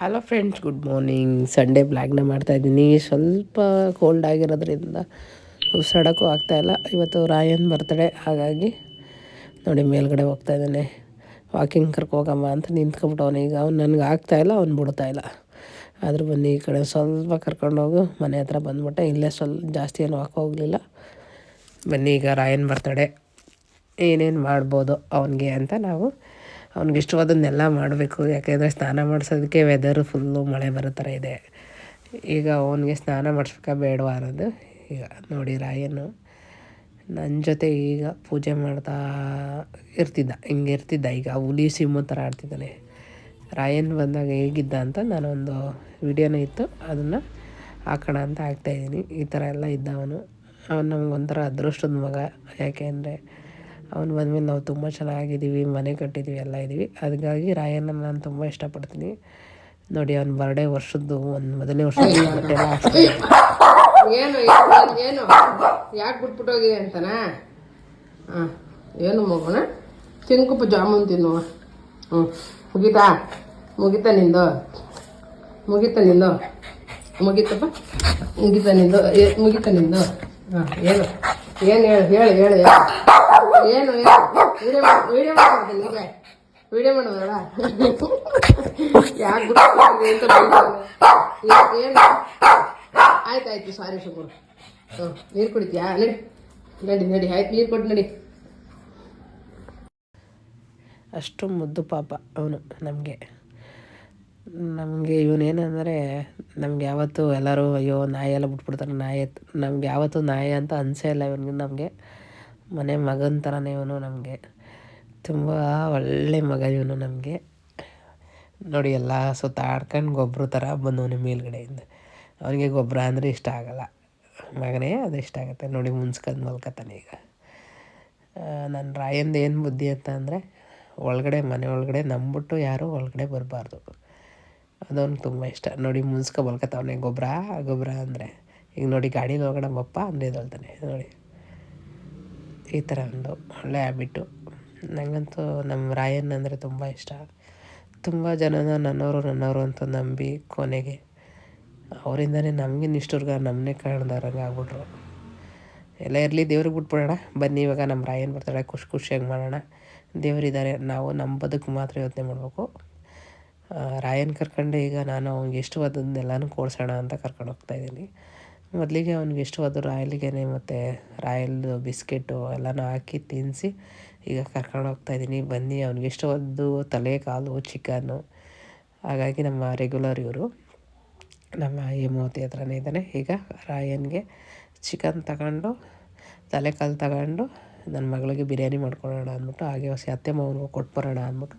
Hello friends, good morning. Sunday ಬ್ಲಾಗ್ನ ಮಾಡ್ತಾಯಿದ್ದೀನಿ. ಸ್ವಲ್ಪ ಕೋಲ್ಡ್ ಆಗಿರೋದ್ರಿಂದ ಉಸಿರಾಡೋಕ್ಕೂ ಆಗ್ತಾಯಿಲ್ಲ. ಇವತ್ತು ರಾಯನ್ ಬರ್ತಡೇ, ಹಾಗಾಗಿ ನೋಡಿ ಮೇಲ್ಗಡೆ ಹೋಗ್ತಾಯಿದ್ದಾನೆ. ವಾಕಿಂಗ್ ಕರ್ಕೋಗಮ್ಮ ಅಂತ ನಿಂತ್ಕೊಂಬಿಟ್ಟವನು. ಈಗ ಅವ್ನು ನನಗೆ ಆಗ್ತಾಯಿಲ್ಲ, ಅವ್ನು ಬಿಡ್ತಾಯಿಲ್ಲ. ಆದರೂ ಬನ್ನಿ ಈ ಕಡೆ ಸ್ವಲ್ಪ ಕರ್ಕೊಂಡೋಗು. ಮನೆ ಹತ್ರ ಬಂದ್ಬಿಟ್ಟೆ. ಇಲ್ಲೇ ಜಾಸ್ತಿ ಏನು ಹೋಗಲಿಲ್ಲ. ಬನ್ನಿ, ಈಗ ರಾಯನ್ ಬರ್ತಡೇ ಏನೇನು ಮಾಡ್ಬೋದು ಅವನಿಗೆ ಅಂತ ನಾವು ಅವ್ನಿಗೆ ಇಷ್ಟವಾದನ್ನೆಲ್ಲ ಮಾಡಬೇಕು. ಯಾಕೆಂದರೆ ಸ್ನಾನ ಮಾಡಿಸೋದಕ್ಕೆ ವೆದರು ಫುಲ್ಲು ಮಳೆ ಬರೋ ಥರ ಇದೆ. ಈಗ ಅವನಿಗೆ ಸ್ನಾನ ಮಾಡಿಸ್ಬೇಕಾ ಬೇಡವಾ ಅನ್ನೋದು. ಈಗ ನೋಡಿ, ರಾಯನು ನನ್ನ ಜೊತೆ ಈಗ ಪೂಜೆ ಮಾಡ್ತಾ ಇರ್ತಿದ್ದ. ಹಿಂಗೆ ಇರ್ತಿದ್ದ. ಈಗ ಹುಲಿ ಸಿಂಹ ಥರ ಆಡ್ತಿದ್ದಾನೆ. ರಾಯನ್ ಬಂದಾಗ ಹೇಗಿದ್ದ ಅಂತ ನಾನೊಂದು ವಿಡಿಯೋನ ಇತ್ತು, ಅದನ್ನು ಹಾಕೋಣ ಅಂತ ಹಾಕ್ತಾಯಿದ್ದೀನಿ. ಈ ಥರ ಎಲ್ಲ ಇದ್ದ ಅವನು ನಮಗೊಂಥರ ಅದೃಷ್ಟದ ಮಗ. ಯಾಕೆಂದರೆ ಅವನು ಬಂದಮೇಲೆ ನಾವು ತುಂಬ ಚೆನ್ನಾಗಿದ್ದೀವಿ, ಮನೆ ಕಟ್ಟಿದ್ದೀವಿ, ಎಲ್ಲ ಇದ್ದೀವಿ. ಅದಕ್ಕಾಗಿ ರಾಯನ್ನ ನಾನು ತುಂಬ ಇಷ್ಟಪಡ್ತೀನಿ. ನೋಡಿ, ಅವನ ಬರ್ಡೇ ವರ್ಷದ್ದು ಮೊದಲನೇ ವರ್ಷದ ಬಟ್ಟೆ ಎಲ್ಲ ಹಾಕ್ಸ್ತೀನಿ. ಏನು ಏನು ಯಾಕೆ ಬಿಟ್ಬಿಟ್ಟೋಗಿದೆ ಅಂತನಾ? ಹಾಂ, ಏನು ಮಗುನ ತಿನ್ಕುಪ್ಪ ಜಾಮೂನ್ ತಿನ್ನುವ. ಮುಗೀತಾ ನಿಂದು? ಮುಗೀತಾ ನಿಂದು? ಮುಗೀತಪ್ಪ, ಮುಗೀತಾ ನಿಂದು? ಹಾಂ, ಏನು ಹೇಳು ಏನು ವಿಡಿಯೋ ಮಾಡ್ತೀನಿ. ಈಗ ವಿಡಿಯೋ ಮಾಡೋದಲ್ಲ, ಯಾಕೆ ಬಿಟ್ಟು ಅಂತ ಏನು? ಆಯ್ತಾಯ್ತು, ಸಾರಿ ಶುಕ್ರು. ನೀರು ಕುಡಿತೀಯಾ? ನಡಿ ಆಯ್ತು, ನೀರು ಕೊಟ್ಟು ನಡಿ. ಅಷ್ಟು ಮುದ್ದು ಪಾಪ ಅವನು. ನಮಗೆ ಇವನೇನೆಂದರೆ, ನಮ್ಗೆ ಯಾವತ್ತೂ ಎಲ್ಲರೂ ಅಯ್ಯೋ ನಾಯಿ ಎಲ್ಲ ಬಿಟ್ಬಿಡ್ತಾರೆ, ನಮ್ಗೆ ಯಾವತ್ತೂ ನಾಯಿ ಅಂತ ಅನಿಸೇ ಇಲ್ಲ ಇವನಿಗೆ. ನಮಗೆ ಮನೆ ಮಗನ ಥರನೇ ಇವನು. ನಮಗೆ ತುಂಬ ಒಳ್ಳೆ ಮಗ ಇವನು. ನಮಗೆ ನೋಡಿ, ಎಲ್ಲ ಸುತ್ತಾಡ್ಕೊಂಡು ಗೊಬ್ಬರ ಥರ ಬಂದವನೇ ಮೇಲ್ಗಡೆಯಿಂದ. ಅವನಿಗೆ ಗೊಬ್ಬರ ಅಂದರೆ ಇಷ್ಟ ಆಗಲ್ಲ. ಮಗನೇ ಅದು ಇಷ್ಟ ಆಗುತ್ತೆ. ನೋಡಿ, ಮುನ್ಸ್ಕೊಂಡು ಮಲ್ಕೊತಾನೆ. ಈಗ ನನ್ನ ರಾಯಂದು ಏನು ಬುದ್ಧಿ ಅಂತ ಅಂದರೆ, ಮನೆ ಒಳಗಡೆ ನಂಬಿಟ್ಟು ಯಾರೂ ಒಳಗಡೆ ಬರಬಾರ್ದು. ಅದವನು ತುಂಬ ಇಷ್ಟ. ನೋಡಿ, ಮಲ್ಕೊತಾವನೆ. ಗೊಬ್ಬರ ಅಂದರೆ ಈಗ ನೋಡಿ, ಗಾಡೀಲಿ ಒಳಗಡೆ ಬಪ್ಪ ಅಂದರೆ ಎದ್ದೇಳ್ತಾನೆ. ನೋಡಿ, ಈ ಥರ ಒಂದು ಒಳ್ಳೆ ಹ್ಯಾಬಿಟ್ಟು. ನನಗಂತೂ ನಮ್ಮ ರಾಯನ್ ಅಂದರೆ ತುಂಬ ಇಷ್ಟ. ತುಂಬ ಜನನ ನನ್ನವರು ಅಂತ ನಂಬಿ ಕೊನೆಗೆ ಅವರಿಂದನೇ ನಮಗೆ ನಿಷ್ಠುರ್ಗ ನಮ್ಮನ್ನೇ ಕಾಣ್ದಾರಂಗೆ ಆಗ್ಬಿಟ್ರು. ಎಲ್ಲ ಇರಲಿ, ದೇವ್ರಿಗೆ ಬಿಟ್ಬಿಡೋಣ. ಬನ್ನಿ, ಇವಾಗ ನಮ್ಮ ರಾಯನ್ ಬರ್ತಾಳೆ, ಖುಷಿಯಾಗಿ ಮಾಡೋಣ. ದೇವರಿದ್ದಾರೆ, ನಾವು ನಮ್ಮ ಬದುಕು ಮಾತ್ರ ಯೋಚನೆ ಮಾಡಬೇಕು. ರಾಯನ್ ಕರ್ಕೊಂಡು ಈಗ ನಾನು ಅವ್ನಿಗೆ ಇಷ್ಟವಾದದ್ದನ್ನೆಲ್ಲನೂ ಕೊಡ್ಸೋಣ ಅಂತ ಕರ್ಕೊಂಡು ಹೋಗ್ತಾಯಿದ್ದೀನಿ. ಮೊದಲಿಗೆ ಅವ್ನಿಗೆ ಇಷ್ಟವಾದ ರಾಯಲ್ಗೆನೆ ಮತ್ತು ರಾಯಲ್ದು ಬಿಸ್ಕೆಟು ಎಲ್ಲನೂ ಹಾಕಿ ತಿನ್ನಿಸಿ ಈಗ ಕರ್ಕೊಂಡು ಹೋಗ್ತಾಯಿದ್ದೀನಿ. ಬನ್ನಿ, ಅವ್ನಿಗೆ ಇಷ್ಟವಾದ್ದು ತಲೆ, ಕಾಲು, ಚಿಕನ್ನು. ಹಾಗಾಗಿ ನಮ್ಮ ರೆಗ್ಯುಲರ್ ಇವರು ನಮ್ಮ ಹೇಮಾವತಿ ಹತ್ರನೇ ಇದ್ದಾನೆ. ಈಗ ರಾಯನ್ಗೆ ಚಿಕನ್ ತಗೊಂಡು, ತಲೆ ಕಾಲು ತಗೊಂಡು ನನ್ನ ಮಗಳಿಗೆ ಬಿರಿಯಾನಿ ಮಾಡ್ಕೊಡೋಣ ಅಂದ್ಬಿಟ್ಟು, ಹಾಗೆ ಅತ್ತೆ ಮಾವನಿಗೂ ಕೊಟ್ಟು ಬರೋಣ ಅಂದ್ಬಿಟ್ಟು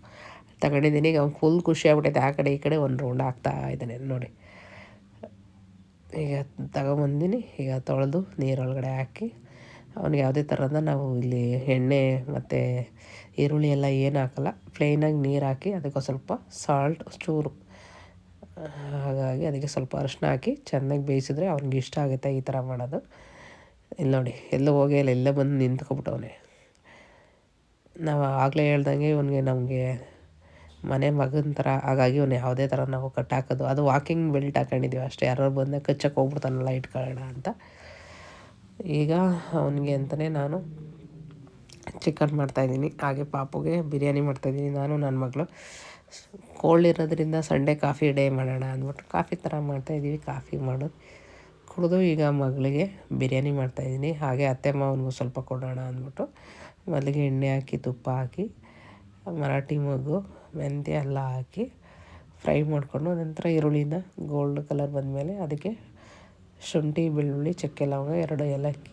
ತಗೊಂಡಿದ್ದೀನಿ. ಈಗ ಅವ್ನು ಫುಲ್ ಖುಷಿ ಆಗ್ಬಿಟ್ಟೈತೆ. ಆ ಕಡೆ ಈ ಕಡೆ ಒಂದು ರೌಂಡ್ ಆಗ್ತಾ ಇದ್ದಾನೆ. ನೋಡಿ, ಈಗ ತಗೊಂಬಂದಿನಿ. ಈಗ ತೊಳೆದು ನೀರೊಳಗಡೆ ಹಾಕಿ ಅವ್ನಿಗೆ ಯಾವುದೇ ಥರದ ನಾವು ಇಲ್ಲಿ ಎಣ್ಣೆ ಮತ್ತು ಈರುಳ್ಳಿ ಎಲ್ಲ ಏನು ಹಾಕಲ್ಲ, ಪ್ಲೇನಾಗಿ ನೀರು ಹಾಕಿ ಅದಕ್ಕೆ ಸ್ವಲ್ಪ ಸಾಲ್ಟ್ ಚೂರು, ಹಾಗಾಗಿ ಅದಕ್ಕೆ ಸ್ವಲ್ಪ ಅರಿಶಿನ ಹಾಕಿ ಚೆನ್ನಾಗಿ ಬೇಯಿಸಿದ್ರೆ ಅವ್ನಿಗೆ ಇಷ್ಟ ಆಗುತ್ತೆ ಈ ಥರ ಮಾಡೋದು. ಇಲ್ಲಿ ನೋಡಿ, ಎಲ್ಲೂ ಹೋಗೇ ಇಲ್ಲ, ಎಲ್ಲೇ ಬಂದು ನಿಂತ್ಕೊಬಿಟ್ಟವನೆ. ನಾವು ಆಗಲೇ ಹೇಳ್ದಂಗೆ ನಮಗೆ ಮನೆ ಮಗನ ಥರ. ಹಾಗಾಗಿ ಅವನು ಯಾವುದೇ ಥರ ನಾವು ಕಟ್ಟಾಕೋದು, ಅದು ವಾಕಿಂಗ್ ಬೆಲ್ಟ್ ಹಾಕೊಂಡಿದ್ದೀವಿ ಅಷ್ಟೇ. ಯಾರು ಬಂದಾಗ ಕಚ್ಚಕ್ಕೆ ಹೋಗ್ಬಿಡ್ತಾನಲ್ಲ, ಇಟ್ಕೊಳ್ಳೋಣ ಅಂತ. ಈಗ ಅವನಿಗೆ ಅಂತಲೇ ನಾನು ಚಿಕನ್ ಮಾಡ್ತಾಯಿದ್ದೀನಿ. ಹಾಗೆ ಪಾಪುಗೆ ಬಿರಿಯಾನಿ ಮಾಡ್ತಾಯಿದ್ದೀನಿ. ನಾನು ನನ್ನ ಮಗಳು ಕೋಲ್ಡ್ ಇರೋದ್ರಿಂದ ಸಂಡೇ ಕಾಫಿ ಡೇ ಮಾಡೋಣ ಅಂದ್ಬಿಟ್ಟು ಕಾಫಿ ಥರ ಮಾಡ್ತಾಯಿದ್ದೀವಿ. ಕಾಫಿ ಮಾಡೋದು ಕುಡಿದು ಈಗ ಮಗಳಿಗೆ ಬಿರಿಯಾನಿ ಮಾಡ್ತಾಯಿದ್ದೀನಿ. ಹಾಗೆ ಅತ್ತೆ ಮಾವನಿಗೂ ಸ್ವಲ್ಪ ಕೊಡೋಣ ಅಂದ್ಬಿಟ್ಟು ಮೊದಲಿಗೆ ಎಣ್ಣೆ ಹಾಕಿ, ತುಪ್ಪ ಹಾಕಿ, ಮರಾಠಿ ಮೊಗ್ಗು, ಮೆಂತ್ಯ ಎಲ್ಲ ಹಾಕಿ ಫ್ರೈ ಮಾಡಿಕೊಂಡು, ನಂತರ ಈರುಳ್ಳಿನ ಗೋಲ್ಡ್ ಕಲರ್ ಬಂದಮೇಲೆ ಅದಕ್ಕೆ ಶುಂಠಿ, ಬೆಳ್ಳುಳ್ಳಿ, ಚಕ್ಕೆ, ಲವಂಗ, 2 ಏಲಕ್ಕಿ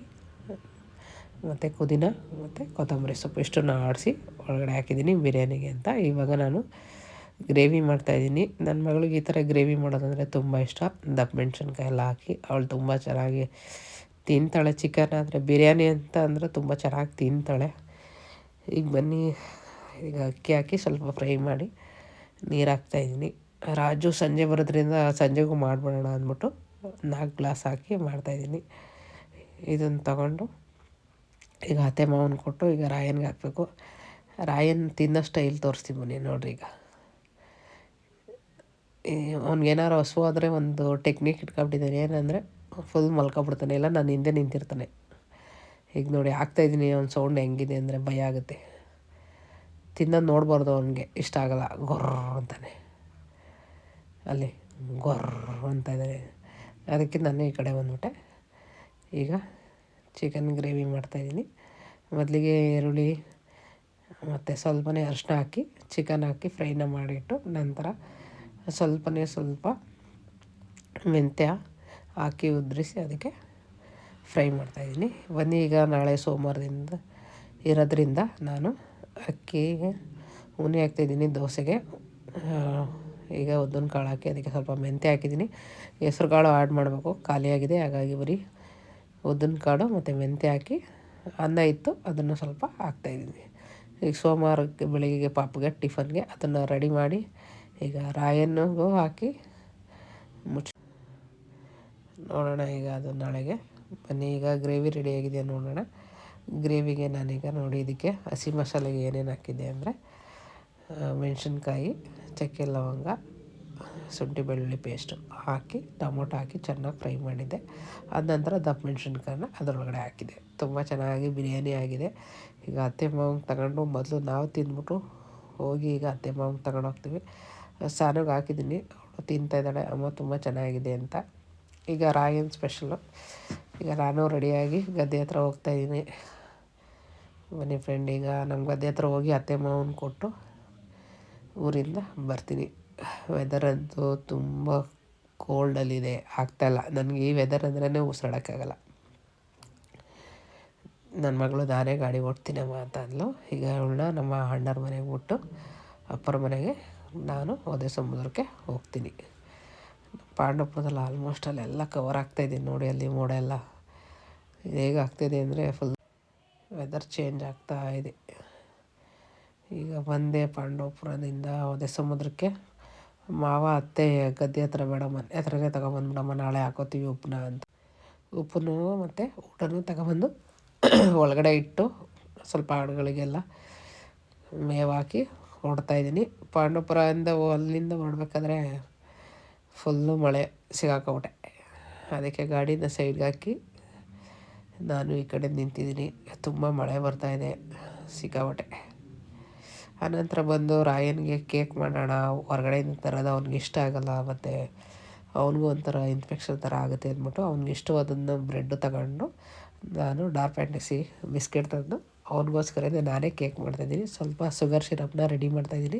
ಮತ್ತು ಪುದೀನ ಮತ್ತು ಕೊತ್ತಂಬರಿ ಸೊಪ್ಪು ಇಷ್ಟನ್ನು ಆಡಿಸಿ ಒಳಗಡೆ ಹಾಕಿದ್ದೀನಿ ಬಿರಿಯಾನಿಗೆ ಅಂತ. ಇವಾಗ ನಾನು ಗ್ರೇವಿ ಮಾಡ್ತಾಯಿದ್ದೀನಿ. ನನ್ನ ಮಗಳಿಗೆ ಈ ಥರ ಗ್ರೇವಿ ಮಾಡೋದಂದರೆ ತುಂಬ ಇಷ್ಟ. ದಪ್ಪ ಮೆಣಸಿನ್ಕಾಯಿ ಎಲ್ಲ ಹಾಕಿ ಅವಳು ತುಂಬ ಚೆನ್ನಾಗಿ ತಿಂತಾಳೆ. ಚಿಕನ್ ಆದರೆ ಬಿರಿಯಾನಿ ಅಂತ ಅಂದರೆ ತುಂಬ ಚೆನ್ನಾಗಿ ತಿಂತಾಳೆ. ಈಗ ಬನ್ನಿ, ಈಗ ಅಕ್ಕಿ ಹಾಕಿ ಸ್ವಲ್ಪ ಫ್ರೈ ಮಾಡಿ ನೀರು ಹಾಕ್ತಾಯಿದ್ದೀನಿ. ರಾಜು ಸಂಜೆ ಬರೋದ್ರಿಂದ ಸಂಜೆಗೂ ಮಾಡಿಬಿಡೋಣ ಅಂದ್ಬಿಟ್ಟು 4 ಗ್ಲಾಸ್ ಹಾಕಿ ಮಾಡ್ತಾಯಿದ್ದೀನಿ. ಇದನ್ನು ತಗೊಂಡು ಈಗ ಅತ್ತೆ ಮಾವನ ಕೊಟ್ಟು ಈಗ ರಾಯನ್ಗೆ ಹಾಕಬೇಕು. ರಾಯನ್ ತಿನ್ನೋ ಸ್ಟೈಲ್ ತೋರಿಸ್ತೀನಿ ಬನ್ನಿ. ನೋಡಿರಿ, ಅವ್ನಿಗೇನಾರು ಹಸು ಆದರೆ ಒಂದು ಟೆಕ್ನಿಕ್ ಇಟ್ಕೊಂಬಿಟ್ಟಿದ್ದಾನೆ, ಏನಂದರೆ ಫುಲ್ ಮಲ್ಕೊಬಿಡ್ತಾನೆ, ಇಲ್ಲ ನಾನು ಹಿಂದೆ ನಿಂತಿರ್ತಾನೆ. ಈಗ ನೋಡಿ ಆಗ್ತಾಯಿದ್ದೀನಿ, ಅವ್ನ ಸೌಂಡ್ ಹೆಂಗಿದೆ ಅಂದರೆ ಭಯ ಆಗುತ್ತೆ. ತಿನ್ನೋದು ನೋಡ್ಬಾರ್ದು, ಅವನಿಗೆ ಇಷ್ಟ ಆಗಲ್ಲ, ಗೊರ್ರ ಅಂತಾನೆ, ಅಲ್ಲಿ ಗೊರ್ರ ಅಂತ ಇದ್ದಾನೆ. ಅದಕ್ಕೆ ನಾನು ಈ ಕಡೆ ಬಂದ್ಬಿಟ್ಟೆ. ಈಗ ಚಿಕನ್ ಗ್ರೇವಿ ಮಾಡ್ತಾಯಿದ್ದೀನಿ. ಮೊದಲಿಗೆ ಈರುಳ್ಳಿ ಮತ್ತು ಸ್ವಲ್ಪನೇ ಅರಿಶಿನ ಹಾಕಿ ಚಿಕನ್ ಹಾಕಿ ಫ್ರೈನ ಮಾಡಿಟ್ಟು, ನಂತರ ಸ್ವಲ್ಪ ಮೆಂತ್ಯ ಹಾಕಿ ಉದ್ರಿಸಿ ಅದಕ್ಕೆ ಫ್ರೈ ಮಾಡ್ತಾಯಿದ್ದೀನಿ. ಬನ್ನಿ, ಈಗ ನಾಳೆ ಸೋಮವಾರದಿಂದ ಇರೋದ್ರಿಂದ ನಾನು ಅಕ್ಕಿಗೆ ಉನಿ ಹಾಕ್ತಾಯಿದ್ದೀನಿ ದೋಸೆಗೆ. ಈಗ ಉದ್ದಿನ ಕಾಳು ಹಾಕಿ ಅದಕ್ಕೆ ಸ್ವಲ್ಪ ಮೆಂತ್ಯ ಹಾಕಿದ್ದೀನಿ. ಹೆಸ್ರು ಕಾಳು ಆ್ಯಡ್ ಮಾಡಬೇಕು, ಖಾಲಿಯಾಗಿದೆ, ಹಾಗಾಗಿ ಬರೀ ಉದ್ದಿನ ಕಾಳು ಮತ್ತು ಮೆಂತ್ಯ ಹಾಕಿ ಅನ್ನ ಇತ್ತು ಅದನ್ನು ಸ್ವಲ್ಪ ಹಾಕ್ತಾಯಿದ್ದೀನಿ. ಈಗ ಸೋಮವಾರಕ್ಕೆ ಬೆಳಿಗ್ಗೆ ಪಾಪಗೆ ಟಿಫನ್ಗೆ ಅದನ್ನು ರೆಡಿ ಮಾಡಿ ಈಗ ರಾಯನ್ನಿಗೂ ಹಾಕಿ ನೋಡೋಣ ಈಗ ಅದು ನಾಳೆಗೆ. ಬನ್ನಿ, ಈಗ ಗ್ರೇವಿ ರೆಡಿಯಾಗಿದೆ ನೋಡೋಣ. ಗ್ರೇವಿಗೆ ನಾನೀಗ ನೋಡಿ ಇದಕ್ಕೆ ಹಸಿ ಮಸಾಲೆಗೆ ಏನೇನು ಹಾಕಿದ್ದೆ ಅಂದರೆ ಮೆಣಸಿನ್ಕಾಯಿ, ಚಕ್ಕೆ ಲವಂಗ, ಶುಂಠಿ ಬೆಳ್ಳುಳ್ಳಿ ಪೇಸ್ಟು ಹಾಕಿ ಟೊಮೊಟೊ ಹಾಕಿ ಚೆನ್ನಾಗಿ ಫ್ರೈ ಮಾಡಿದ್ದೆ. ಅದ ನಂತರ ದಪ್ಪ ಮೆಣಸಿನ್ಕಾಯನ್ನ ಅದರೊಳಗಡೆ ಹಾಕಿದೆ. ತುಂಬ ಚೆನ್ನಾಗಿ ಬಿರಿಯಾನಿ ಆಗಿದೆ. ಈಗ ಅತ್ತೆ ಮಾವಂಗೆ ತಗೊಂಡು ಮೊದಲು ನಾವು ತಿಂದ್ಬಿಟ್ಟು ಹೋಗಿ ಈಗ ಅತ್ತೆ ಮಾವಂಗೆ ತಗೊಂಡೋಗ್ತೀವಿ. ಸಾನಿಗೆ ಹಾಕಿದ್ದೀನಿ, ಅವಳು ತಿಂತಾಯಿದ್ದಾಳೆ, ಅಮ್ಮ ತುಂಬ ಚೆನ್ನಾಗಿದೆ ಅಂತ. ಈಗ ರಾಯನ್ ಸ್ಪೆಷಲು. ಈಗ ನಾನು ರೆಡಿಯಾಗಿ ಗದ್ದೆ ಹತ್ರ ಹೋಗ್ತಾಯಿದ್ದೀನಿ. ಬನ್ನಿ ಫ್ರೆಂಡ್, ಈಗ ನಮ್ಮ ಗದ್ದೆ ಹತ್ರ ಹೋಗಿ ಅತ್ತೆ ಮಾವನ ಕೊಟ್ಟು ಊರಿಂದ ಬರ್ತೀನಿ. ವೆದರ್ ಅಂತೂ ತುಂಬ ಕೋಲ್ಡಲ್ಲಿದೆ, ಆಗ್ತಾಯಿಲ್ಲ ನನಗೆ. ಈ ವೆದರ್ ಅಂದ್ರೇ ಉಸಿರಾಡೋಕ್ಕಾಗಲ್ಲ. ನನ್ನ ಮಗಳು ನಾನೇ ಗಾಡಿ ಓಡ್ತೀನಮ್ಮ ಅಂತ ಅಂದ್ಲು. ಈಗ ಅವಳನ್ನ ನಮ್ಮ ಅಣ್ಣರ ಮನೆಗೆ ಬಿಟ್ಟು ಅಪ್ಪರ ಮನೆಗೆ ನಾನು ಒದೆ ಸಮುದ್ರಕ್ಕೆ ಹೋಗ್ತೀನಿ. ಪಾಂಡವಪುರದಲ್ಲಿ ಆಲ್ಮೋಸ್ಟ್ ಅಲ್ಲೆಲ್ಲ ಕವರ್ ಆಗ್ತಾಯಿದ್ದೀನಿ ನೋಡಿ. ಅಲ್ಲಿ ಮೋಡ ಎಲ್ಲ ಹೇಗೆ ಆಗ್ತಾಯಿದೆ ಅಂದರೆ ಫುಲ್ ವೆದರ್ ಚೇಂಜ್ ಆಗ್ತಾ ಇದೆ. ಈಗ ಬಂದೆ ಪಾಂಡವಪುರದಿಂದ ಒದೆ ಸಮುದ್ರಕ್ಕೆ. ಮಾವ ಅತ್ತೆ ಗದ್ದೆ ಹತ್ರ ಬೇಡ, ಮನೆ ಹತ್ರನೇ ತಗೊಬಂದ್ಬಿಡಮ್ಮ, ನಾಳೆ ಹಾಕೋತೀವಿ ಉಪ್ಪನ್ನ ಅಂತ. ಉಪ್ಪನ್ನು ಮತ್ತು ಊಟನೂ ತಗೊಬಂದು ಒಳಗಡೆ ಇಟ್ಟು ಸ್ವಲ್ಪ ಆಡುಗಳಿಗೆಲ್ಲ ಮೇವು ಹಾಕಿ ಹೊಡ್ತಾಯಿದ್ದೀನಿ. ಪಾಂಡವಪುರದಿಂದ ಅಲ್ಲಿಂದ ಹೊರಡ್ಬೇಕಾದ್ರೆ ಫುಲ್ಲು ಮಳೆ ಸಿಗಾಕೊಂಬಿಟ್ಟೆ. ಅದಕ್ಕೆ ಗಾಡಿನ ಸೈಡ್ಗೆ ಹಾಕಿ ನಾನು ಈ ಕಡೆ ನಿಂತಿದ್ದೀನಿ. ತುಂಬ ಮಳೆ ಬರ್ತಾಯಿದೆ, ಸಿಕ್ಕಾಪಟ್ಟೆ. ಆನಂತರ ಬಂದು ರಾಯನ್ಗೆ ಕೇಕ್ ಮಾಡೋಣ, ಹೊರಗಡೆಯಿಂದ ತರೋದು ಅವ್ನಿಗೆ ಇಷ್ಟ ಆಗೋಲ್ಲ, ಮತ್ತು ಅವ್ನಿಗೂ ಒಂಥರ ಇನ್ಫೆಕ್ಷನ್ ಥರ ಆಗುತ್ತೆ ಅಂದ್ಬಿಟ್ಟು ಅವ್ನಿಗೆ ಇಷ್ಟವಾದನ್ನು ಬ್ರೆಡ್ ತಗೊಂಡು ನಾನು ಡಾರ್ಕ್ ಫ್ಯಾಂಟಸಿ ಬಿಸ್ಕೆಟ್ ತಂದು ಅವ್ನಿಗೋಸ್ಕರನೇ ನಾನೇ ಕೇಕ್ ಮಾಡ್ತಾಯಿದ್ದೀನಿ. ಸ್ವಲ್ಪ ಶುಗರ್ ಸಿರಪ್ನ ರೆಡಿ ಮಾಡ್ತಾಯಿದ್ದೀನಿ.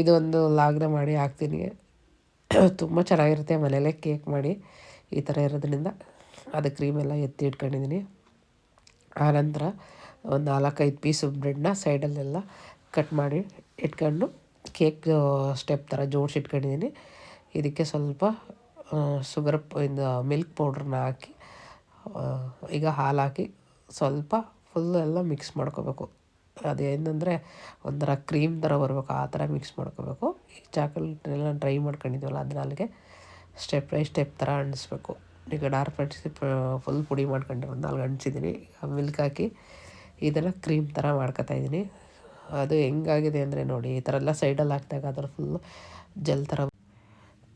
ಇದೊಂದು ಲಾಗ್ನ ಮಾಡಿ ಹಾಕ್ತೀನಿ. ತುಂಬ ಚೆನ್ನಾಗಿರುತ್ತೆ ಮನೆಯಲ್ಲೇ ಕೇಕ್ ಮಾಡಿ ಈ ಥರ ಇರೋದ್ರಿಂದ. ಅದು ಕ್ರೀಮೆಲ್ಲ ಎತ್ತಿ ಇಟ್ಕೊಂಡಿದ್ದೀನಿ. ಆನಂತರ ಒಂದು 4-5 ಪೀಸು ಬ್ರೆಡ್ನ ಸೈಡಲ್ಲೆಲ್ಲ ಕಟ್ ಮಾಡಿ ಇಟ್ಕೊಂಡು ಕೇಕ್ ಸ್ಟೆಪ್ ಥರ ಜೋಡಿಸಿ ಇಟ್ಕೊಂಡಿದ್ದೀನಿ. ಇದಕ್ಕೆ ಸ್ವಲ್ಪ ಇದು ಮಿಲ್ಕ್ ಪೌಡ್ರನ್ನ ಹಾಕಿ ಈಗ ಹಾಲು ಹಾಕಿ ಸ್ವಲ್ಪ ಫುಲ್ಲು ಎಲ್ಲ ಮಿಕ್ಸ್ ಮಾಡ್ಕೋಬೇಕು. ಅದೇನೆಂದರೆ ಒಂಥರ ಕ್ರೀಮ್ ಥರ ಬರಬೇಕು, ಆ ಥರ ಮಿಕ್ಸ್ ಮಾಡ್ಕೋಬೇಕು. ಈ ಚಾಕ್ಲೇಟ್ನೆಲ್ಲ ಡ್ರೈ ಮಾಡ್ಕೊಂಡಿದ್ದೀವಲ್ಲ ಅದನ್ನ ಅಲ್ಲಿಗೆ ಸ್ಟೆಪ್ ಬೈ ಸ್ಟೆಪ್ ಥರ ಅಂಟಿಸ್ಬೇಕು. ಈಗ ಡಾರ್ಕ್ ಫ್ಯಾಂಟಸಿ ಫುಲ್ ಪುಡಿ ಮಾಡ್ಕೊಂಡು 4 ಅಂಟಿಸಿದ್ದೀನಿ. ಮಿಲ್ಕ್ ಹಾಕಿ ಇದನ್ನು ಕ್ರೀಮ್ ಥರ ಮಾಡ್ಕೊತಾಯಿದ್ದೀನಿ. ಅದು ಹೆಂಗಾಗಿದೆ ಅಂದರೆ ನೋಡಿ, ಈ ಥರ ಎಲ್ಲ ಸೈಡಲ್ಲಿ ಹಾಕಿದಾಗ ಅದರ ಫುಲ್ಲು ಜೆಲ್ ಥರ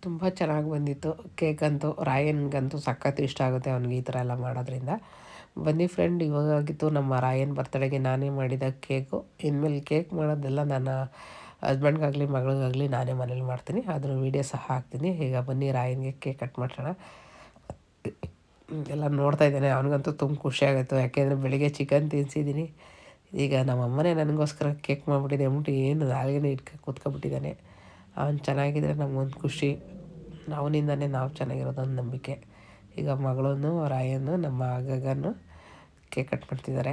ತುಂಬ ಚೆನ್ನಾಗಿ ಬಂದಿತ್ತು. ಕೇಕಂತೂ ರಾಯನ್ಗಂತೂ ಸಖತ್ ಇಷ್ಟ ಆಗುತ್ತೆ ಅವ್ನಿಗೆ ಈ ಥರ ಎಲ್ಲ ಮಾಡೋದ್ರಿಂದ. ಬನ್ನಿ ಫ್ರೆಂಡ್, ಇವಾಗಾಗಿತ್ತು ನಮ್ಮ ರಾಯನ್ ಬರ್ತಡೆಗೆ ನಾನೇ ಮಾಡಿದ ಕೇಕು. ಇನ್ಮೇಲೆ ಕೇಕ್ ಮಾಡೋದೆಲ್ಲ ನನ್ನ ಹಸ್ಬೆಂಡ್ಗಾಗಲಿ ಮಗಳಿಗಾಗಲಿ ನಾನೇ ಮನೇಲಿ ಮಾಡ್ತೀನಿ. ಅದ್ರ ವೀಡಿಯೋ ಸಹ ಹಾಕ್ತೀನಿ. ಈಗ ಬನ್ನಿ ರಾಯನ್ಗೆ ಕೇಕ್ ಕಟ್ ಮಾಡೋಣ. ಎಲ್ಲ ನೋಡ್ತಾ ಇದ್ದಾನೆ, ಅವ್ನಿಗಂತೂ ತುಂಬ ಖುಷಿಯಾಗಿತ್ತು. ಯಾಕೆಂದರೆ ಬೆಳಿಗ್ಗೆ ಚಿಕನ್ ತಿನ್ನಿಸಿದ್ದೀನಿ. ಈಗ ನಮ್ಮ ಅಮ್ಮನೇ ನನಗೋಸ್ಕರ ಕೇಕ್ ಮಾಡಿಬಿಟ್ಟಿದೆ ಅಂದ್ಬಿಟ್ಟು ಏನು ನಾಳೆನೇ ಕೂತ್ಕೊಬಿಟ್ಟಿದ್ದಾನೆ. ಅವ್ನು ಚೆನ್ನಾಗಿದ್ರೆ ನಮಗೊಂದು ಖುಷಿ, ಅವನಿಂದನೇ ನಾವು ಚೆನ್ನಾಗಿರೋದೊಂದು ನಂಬಿಕೆ. ಈಗ ಮಗಳನ್ನು ರಾಯನ್ನು ನಮ್ಮ ಗಗನ್ನು ಕೇಕ್ ಕಟ್ ಮಾಡ್ತಿದ್ದಾರೆ.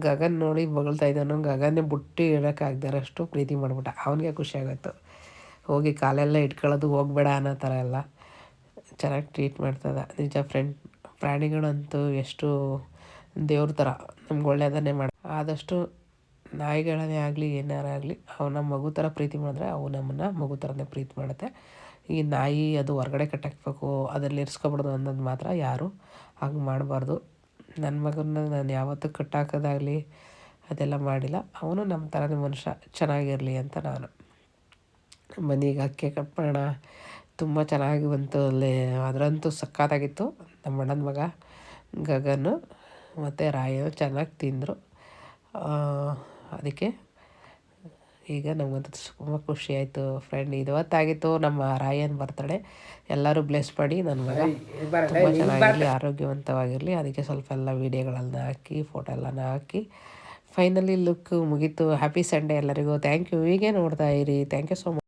ಗಗನ್ ನೋಡಿ ಬೊಗಳ್ತಾ ಇದ್ದಾನು. ಗಗನ್ನೇ ಬುಟ್ಟಿ ಹೇಳೋಕ್ಕಾಗ್ದಾರಷ್ಟು ಪ್ರೀತಿ ಮಾಡಿಬಿಟ್ಟ. ಅವನಿಗೆ ಖುಷಿಯಾಗೋಯ್ತು. ಹೋಗಿ ಕಾಲೆಲ್ಲ ಇಟ್ಕೊಳ್ಳೋದು ಹೋಗಬೇಡ ಅನ್ನೋ ಥರ ಎಲ್ಲ ಚೆನ್ನಾಗಿ ಟ್ರೀಟ್ ಮಾಡ್ತದ. ನಿಜ ಫ್ರೆಂಡ್, ಪ್ರಾಣಿಗಳಂತೂ ಎಷ್ಟು ದೇವ್ರ ಥರ ನಮ್ಗೆ ಒಳ್ಳೆಯದನ್ನೇ ಆದಷ್ಟು ನಾಯಿಗಳನ್ನೇ ಆಗಲಿ ಏನಾರೇ ಆಗಲಿ ಅವು ನಮ್ಮ ಮಗು ಥರ ಪ್ರೀತಿ ಮಾಡಿದ್ರೆ ಅವು ನಮ್ಮನ್ನು ಮಗು ಥರನೇ ಪ್ರೀತಿ ಮಾಡುತ್ತೆ. ಈ ನಾಯಿ ಅದು ಹೊರಗಡೆ ಕಟ್ಟಾಕಬೇಕು, ಅದರಲ್ಲಿ ಇರಿಸ್ಕೊಬಿಡೋದು ಅನ್ನೋದು ಮಾತ್ರ ಯಾರು ಹಂಗೆ ಮಾಡಬಾರ್ದು. ನನ್ನ ಮಗನ್ನ ನಾನು ಯಾವತ್ತೂ ಕಟ್ಟಾಕೋದಾಗಲಿ ಅದೆಲ್ಲ ಮಾಡಿಲ್ಲ. ಅವನು ನಮ್ಮ ಥರನೇ ಮನುಷ್ಯ, ಚೆನ್ನಾಗಿರಲಿ ಅಂತ ನಾನು. ಬನ್ನಿ ಈಗ ಕೇಕ್ ಕಟ್ ಮಾಡೋಣ. ತುಂಬ ಚೆನ್ನಾಗಿ ಬಂತು. ಅಲ್ಲಿ ಅದರಂತೂ ಸಕ್ಕತ್ತಾಗಿತ್ತು. ನಮ್ಮ ಅಣ್ಣನ ಮಗ ಗಗನು ಮತ್ತು ರಾಯು ಚೆನ್ನಾಗಿ ತಿಂದರು. ಅದಕ್ಕೆ ಈಗ ನಮಗಂತೂ ತುಂಬ ಖುಷಿ ಆಯಿತು ಫ್ರೆಂಡ್. ಇವತ್ತಾಗಿತ್ತು ನಮ್ಮ ರಾಯನ್ ಬರ್ತಡೇ. ಎಲ್ಲರೂ ಬ್ಲೆಸ್ ಮಾಡಿ ನನ್ನ ಮಗ ತುಂಬ ಚೆನ್ನಾಗಿರಲಿ, ಆರೋಗ್ಯವಂತವಾಗಿರಲಿ. ಅದಕ್ಕೆ ಸ್ವಲ್ಪ ಎಲ್ಲ ವೀಡಿಯೋಗಳನ್ನು ಹಾಕಿ ಫೋಟೋ ಎಲ್ಲನ ಹಾಕಿ ಫೈನಲಿ ಲುಕ್ ಮುಗೀತು. ಹ್ಯಾಪಿ ಸಂಡೇ ಎಲ್ಲರಿಗೂ. Thank you. ಹೀಗೆ ನೋಡ್ತಾ ಇರಿ. Thank you so much.